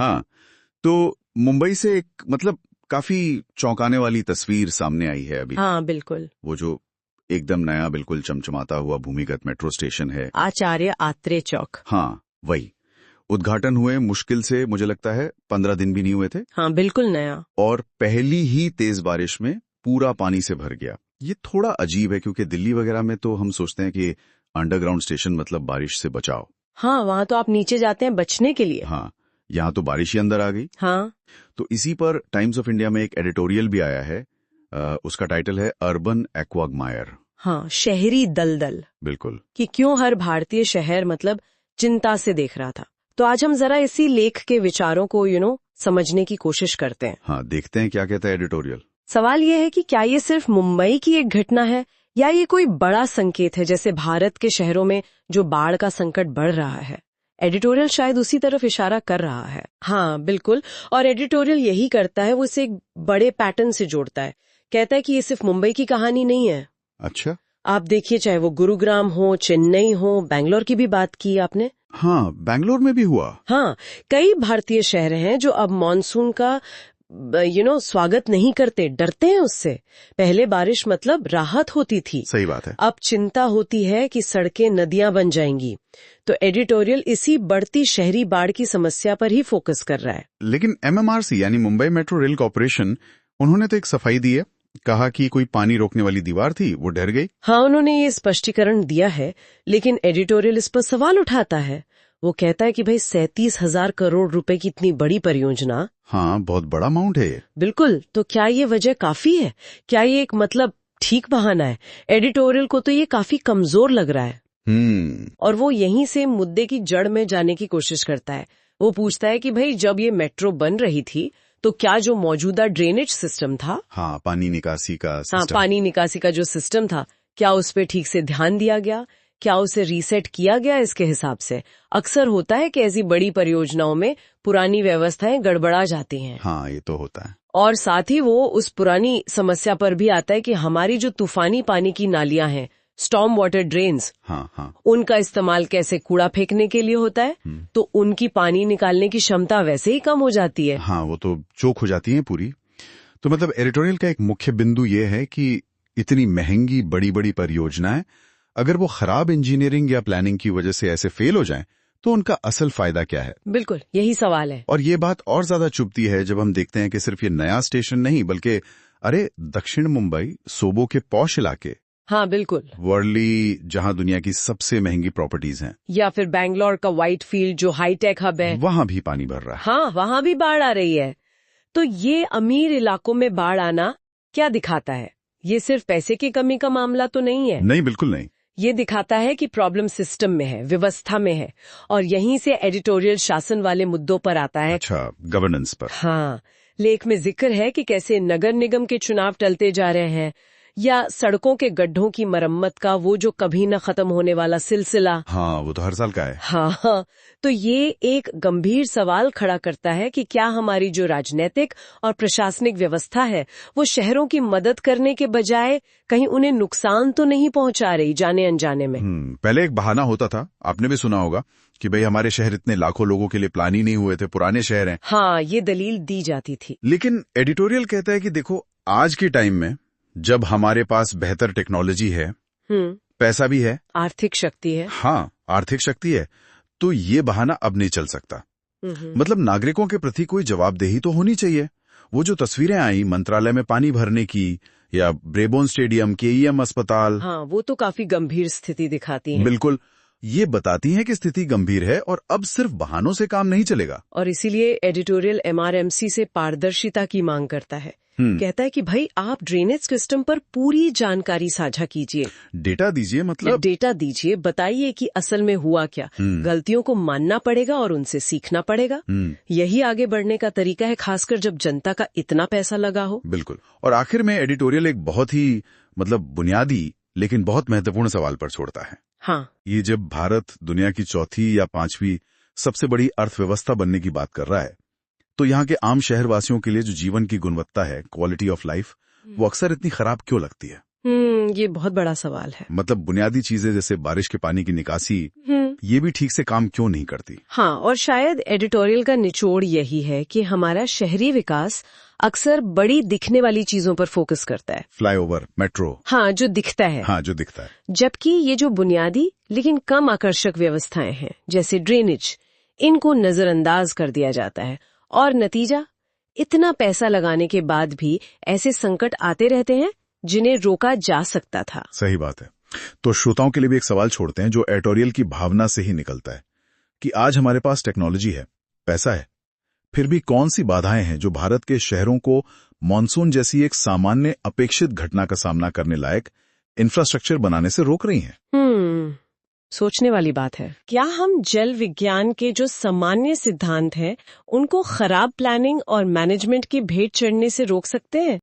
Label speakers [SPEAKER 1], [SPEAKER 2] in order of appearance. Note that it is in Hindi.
[SPEAKER 1] हाँ, तो मुंबई से एक मतलब काफी चौंकाने वाली तस्वीर सामने आई है अभी।
[SPEAKER 2] हाँ बिल्कुल।
[SPEAKER 1] वो जो एकदम नया बिल्कुल चमचमाता हुआ भूमिगत मेट्रो स्टेशन है,
[SPEAKER 2] आचार्य आत्रेय चौक।
[SPEAKER 1] हाँ वही। उद्घाटन हुए मुश्किल से मुझे लगता है 15 दिन भी नहीं हुए थे,
[SPEAKER 2] हाँ बिल्कुल नया।
[SPEAKER 1] और पहली ही तेज बारिश में पूरा पानी से भर गया। ये थोड़ा अजीब है क्योंकि दिल्ली वगैरह में तो हम सोचते हैं कि अंडरग्राउंड स्टेशन मतलब बारिश से बचाओ।
[SPEAKER 2] हाँ वहाँ तो आप नीचे जाते हैं बचने के लिए।
[SPEAKER 1] हाँ, यहाँ तो बारिश ही अंदर आ गई।
[SPEAKER 2] हाँ
[SPEAKER 1] तो इसी पर टाइम्स ऑफ इंडिया में एक एडिटोरियल भी आया है। उसका टाइटल है अर्बन एक्वागमायर।
[SPEAKER 2] हाँ, शहरी दलदल।
[SPEAKER 1] बिल्कुल।
[SPEAKER 2] कि क्यों हर भारतीय शहर मतलब चिंता से देख रहा था। तो आज हम जरा इसी लेख के विचारों को समझने की कोशिश करते हैं।
[SPEAKER 1] हाँ, देखते हैं क्या कहता है एडिटोरियल।
[SPEAKER 2] सवाल ये है कि क्या ये सिर्फ मुंबई की एक घटना है या ये कोई बड़ा संकेत है, जैसे भारत के शहरों में जो बाढ़ का संकट बढ़ रहा है। एडिटोरियल शायद उसी तरफ इशारा कर रहा है। हाँ बिल्कुल, और एडिटोरियल यही करता है, वो इसे एक बड़े पैटर्न से जोड़ता है। कहता है कि ये सिर्फ मुंबई की कहानी नहीं है।
[SPEAKER 1] अच्छा।
[SPEAKER 2] आप देखिए, चाहे वो गुरुग्राम हो, चेन्नई हो, बैंगलोर की भी बात की आपने।
[SPEAKER 1] हाँ, बैंगलोर में भी हुआ।
[SPEAKER 2] हाँ, कई भारतीय शहर हैं जो अब मॉनसून का स्वागत नहीं करते, डरते हैं उससे। पहले बारिश मतलब राहत होती थी।
[SPEAKER 1] सही बात है।
[SPEAKER 2] अब चिंता होती है कि सड़कें नदियां बन जाएंगी। तो एडिटोरियल इसी बढ़ती शहरी बाढ़ की समस्या पर ही फोकस कर रहा है।
[SPEAKER 1] लेकिन एमएमआरसी यानी मुंबई मेट्रो रेल कॉर्पोरेशन, उन्होंने तो एक सफाई दी है। कहा कि कोई पानी रोकने वाली दीवार थी, वो डर गई।
[SPEAKER 2] हाँ, उन्होंने ये स्पष्टीकरण दिया है, लेकिन एडिटोरियल इस पर सवाल उठाता है। वो कहता है कि भाई 37,000 करोड़ रुपए की इतनी बड़ी परियोजना।
[SPEAKER 1] हाँ, बहुत बड़ा अमाउंट है ये।
[SPEAKER 2] बिल्कुल, तो क्या ये वजह काफी है? क्या ये एक ठीक बहाना है? एडिटोरियल को तो ये काफी कमजोर लग रहा है। और वो यहीं से मुद्दे की जड़ में जाने की कोशिश करता है। वो पूछता है कि भाई जब ये मेट्रो बन रही थी तो क्या जो मौजूदा ड्रेनेज सिस्टम था,
[SPEAKER 1] हाँ, पानी निकासी का सिस्टम,
[SPEAKER 2] हाँ पानी निकासी का जो सिस्टम था, क्या उस पे ठीक से ध्यान दिया गया? क्या उसे रीसेट किया गया इसके हिसाब से? अक्सर होता है कि ऐसी बड़ी परियोजनाओं में पुरानी व्यवस्थाएं गड़बड़ा जाती हैं।
[SPEAKER 1] हाँ, ये तो होता है।
[SPEAKER 2] और साथ ही वो उस पुरानी समस्या पर भी आता है कि हमारी जो तूफानी पानी की नालियां हैं, स्टॉर्म वाटर ड्रेन्स,
[SPEAKER 1] हाँ,
[SPEAKER 2] उनका इस्तेमाल कैसे कूड़ा फेंकने के लिए होता है, तो उनकी पानी निकालने की क्षमता वैसे ही कम हो जाती है।
[SPEAKER 1] हाँ, वो तो चोक हो जाती है पूरी। तो मतलब एडिटोरियल का एक मुख्य बिंदु ये है कि इतनी महंगी बड़ी बड़ी परियोजनाएं अगर वो खराब इंजीनियरिंग या प्लानिंग की वजह से ऐसे फेल हो जाएं, तो उनका असल फायदा क्या है?
[SPEAKER 2] बिल्कुल यही सवाल है।
[SPEAKER 1] और ये बात और ज्यादा चुभती है जब हम देखते हैं कि सिर्फ ये नया स्टेशन नहीं, बल्कि दक्षिण मुंबई, सोबो के पॉश इलाके,
[SPEAKER 2] हाँ बिल्कुल,
[SPEAKER 1] वर्ली जहां दुनिया की सबसे महंगी प्रॉपर्टीज हैं,
[SPEAKER 2] या फिर बैंगलोर का व्हाइट फील्ड जो हाईटेक हब है,
[SPEAKER 1] वहां भी पानी भर रहा है।
[SPEAKER 2] हाँ वहां भी बाढ़ आ रही है। तो ये अमीर इलाकों में बाढ़ आना क्या दिखाता है? ये सिर्फ पैसे की कमी का मामला तो नहीं है।
[SPEAKER 1] नहीं, बिल्कुल नहीं।
[SPEAKER 2] ये दिखाता है कि प्रॉब्लम सिस्टम में है, व्यवस्था में है। और यहीं से एडिटोरियल शासन वाले मुद्दों पर आता है।
[SPEAKER 1] अच्छा, गवर्नेंस पर।
[SPEAKER 2] हाँ, लेख में जिक्र है कि कैसे नगर निगम के चुनाव टलते जा रहे हैं, या सड़कों के गड्ढों की मरम्मत का वो जो कभी न खत्म होने वाला सिलसिला।
[SPEAKER 1] हाँ, वो तो हर साल का है।
[SPEAKER 2] हाँ, तो ये एक गंभीर सवाल खड़ा करता है कि क्या हमारी जो राजनीतिक और प्रशासनिक व्यवस्था है वो शहरों की मदद करने के बजाय कहीं उन्हें नुकसान तो नहीं पहुंचा रही जाने अनजाने में।
[SPEAKER 1] पहले एक बहाना होता था, आपने भी सुना होगा, कि भाई हमारे शहर इतने लाखों लोगों के लिए प्लान ही नहीं हुए थे, पुराने शहर हैं।
[SPEAKER 2] हाँ, ये दलील दी जाती थी।
[SPEAKER 1] लेकिन एडिटोरियल कहता है कि देखो, आज के टाइम में जब हमारे पास बेहतर टेक्नोलॉजी है, पैसा भी है,
[SPEAKER 2] आर्थिक शक्ति है,
[SPEAKER 1] हाँ आर्थिक शक्ति है, तो ये बहाना अब नहीं चल सकता। मतलब नागरिकों के प्रति कोई जवाबदेही तो होनी चाहिए। वो जो तस्वीरें आई मंत्रालय में पानी भरने की, या ब्रेबोन स्टेडियम, केईएम अस्पताल,
[SPEAKER 2] हाँ वो तो काफी गंभीर स्थिति दिखाती है।
[SPEAKER 1] बिल्कुल, ये बताती हैं कि स्थिति गंभीर है और अब सिर्फ बहानों से काम नहीं चलेगा।
[SPEAKER 2] और इसीलिए एडिटोरियल एमआरएमसी से पारदर्शिता की मांग करता है। कहता है कि भाई आप ड्रेनेज सिस्टम पर पूरी जानकारी साझा कीजिए,
[SPEAKER 1] डेटा दीजिए, मतलब
[SPEAKER 2] डेटा दीजिए, बताइए कि असल में हुआ क्या। गलतियों को मानना पड़ेगा और उनसे सीखना पड़ेगा। यही आगे बढ़ने का तरीका है, खासकर जब जनता का इतना पैसा लगा हो।
[SPEAKER 1] बिल्कुल। और आखिर में एडिटोरियल एक बहुत ही बुनियादी लेकिन बहुत महत्वपूर्ण सवाल पर छोड़ता है।
[SPEAKER 2] हाँ,
[SPEAKER 1] ये जब भारत दुनिया की चौथी या पांचवी सबसे बड़ी अर्थव्यवस्था बनने की बात कर रहा है, तो यहाँ के आम शहरवासियों के लिए जो जीवन की गुणवत्ता है, क्वालिटी ऑफ लाइफ, वो अक्सर इतनी खराब क्यों लगती है?
[SPEAKER 2] ये बहुत बड़ा सवाल है।
[SPEAKER 1] मतलब बुनियादी चीजें जैसे बारिश के पानी की निकासी ये भी ठीक से काम क्यों नहीं करती?
[SPEAKER 2] हाँ, और शायद एडिटोरियल का निचोड़ यही है कि हमारा शहरी विकास अक्सर बड़ी दिखने वाली चीजों पर फोकस करता है।
[SPEAKER 1] Flyover, metro.
[SPEAKER 2] हाँ, जो दिखता है।
[SPEAKER 1] हाँ, जो दिखता है।
[SPEAKER 2] जबकि ये जो बुनियादी लेकिन कम आकर्षक व्यवस्थाएं हैं, जैसे ड्रेनेज, इनको नजरअंदाज कर दिया जाता है। और नतीजा, इतना पैसा लगाने के बाद भी ऐसे संकट आते रहते हैं जिन्हें रोका जा सकता था।
[SPEAKER 1] सही बात है। तो श्रोताओं के लिए भी एक सवाल छोड़ते हैं जो एडिटोरियल की भावना से ही निकलता है कि आज हमारे पास टेक्नोलॉजी है, पैसा है, फिर भी कौन सी बाधाएं हैं जो भारत के शहरों को मॉनसून जैसी एक सामान्य अपेक्षित घटना का सामना करने लायक इंफ्रास्ट्रक्चर बनाने से रोक रही हैं?
[SPEAKER 2] सोचने वाली बात है। क्या हम जल विज्ञान के जो सामान्य सिद्धांत हैं, उनको खराब प्लानिंग और मैनेजमेंट की भेंट चढ़ने से रोक सकते हैं?